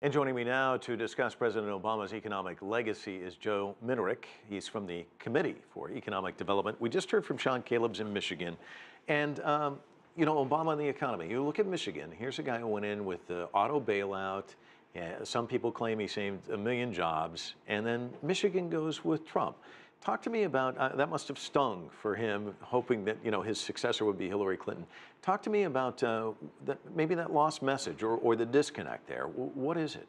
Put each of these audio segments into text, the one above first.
And joining me now to discuss President Obama's economic legacy is Joe Minarik. He's from the Committee for Economic Development. We just heard from Sean Caleb's in Michigan. And, Obama and the economy. You look at Michigan, here's a guy who went in with the auto bailout. Some people claim he saved 1 million jobs. And then Michigan goes with Trump. Talk to me about, that must have stung for him, hoping that, his successor would be Hillary Clinton. Talk to me about maybe that lost message or the disconnect there. What is it?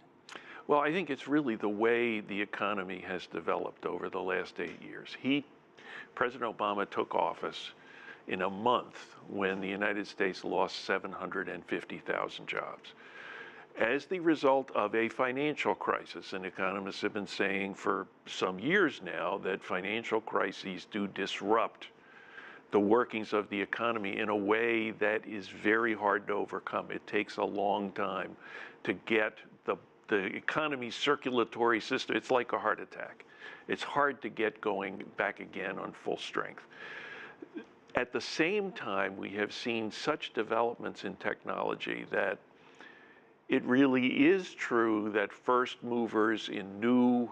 Well, I think it's really the way the economy has developed over the last 8 years. President Obama took office in a month when the United States lost 750,000 jobs as the result of a financial crisis. And economists have been saying for some years now that financial crises do disrupt the workings of the economy in a way that is very hard to overcome. It takes a long time to get the economy's circulatory system. It's like a heart attack. It's hard to get going back again on full strength. At the same time, we have seen such developments in technology that it really is true that first movers in new,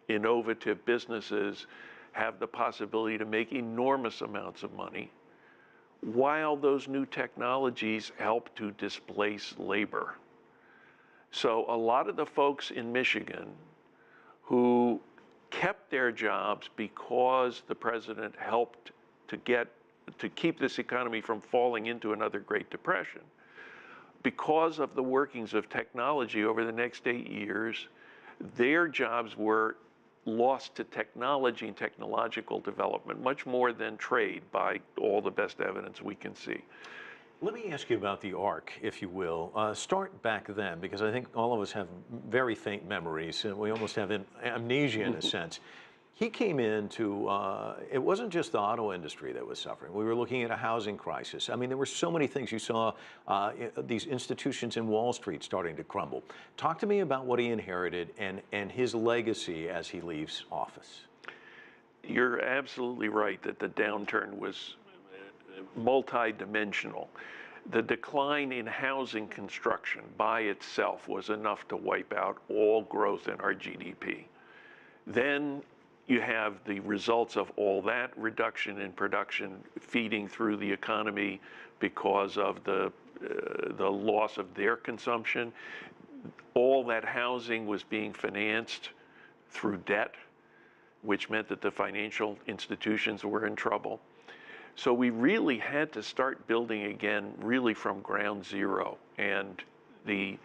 innovative businesses have the possibility to make enormous amounts of money, while those new technologies help to displace labor. So a lot of the folks in Michigan who kept their jobs because the president helped to keep this economy from falling into another Great Depression, because of the workings of technology over the next 8 years, their jobs were lost to technology and technological development, much more than trade by all the best evidence we can see. Let me ask you about the arc, if you will. Start back then, because I think all of us have very faint memories, and we almost have amnesia in a sense. He came into, it wasn't just the auto industry that was suffering. We were looking at a housing crisis. I mean, there were so many things. You saw these institutions in Wall Street starting to crumble. Talk to me about what he inherited and his legacy as he leaves office. You're absolutely right that the downturn was multidimensional. The decline in housing construction by itself was enough to wipe out all growth in our GDP. Then you have the results of all that reduction in production feeding through the economy because of the loss of their consumption. All that housing was being financed through debt, which meant that the financial institutions were in trouble. So we really had to start building again, really from ground zero. And the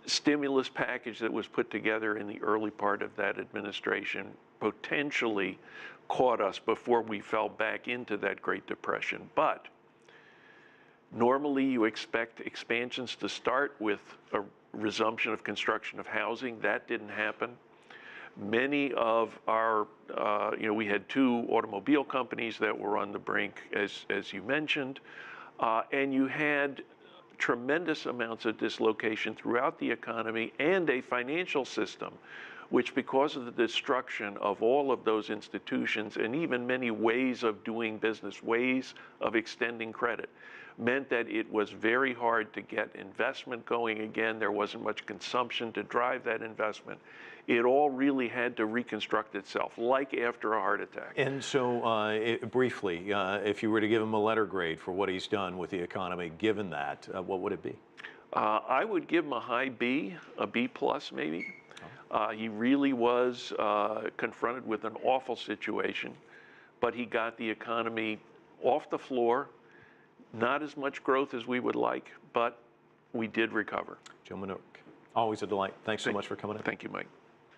stimulus package that was put together in the early part of that administration potentially caught us before we fell back into that Great Depression. But normally you expect expansions to start with a resumption of construction of housing. That didn't happen. Many of our, we had 2 automobile companies that were on the brink, as you mentioned, and you had tremendous amounts of dislocation throughout the economy and a financial system which, because of the destruction of all of those institutions and even many ways of doing business, ways of extending credit, meant that it was very hard to get investment going again. There wasn't much consumption to drive that investment. It all really had to reconstruct itself, like after a heart attack. And so, briefly, if you were to give him a letter grade for what he's done with the economy, given that, what would it be? I would give him a high B, a B plus maybe. He really was confronted with an awful situation, but he got the economy off the floor. Not as much growth as we would like, but we did recover. Joe Minarik, always a delight. Thanks so much for coming in. Thank you, Mike.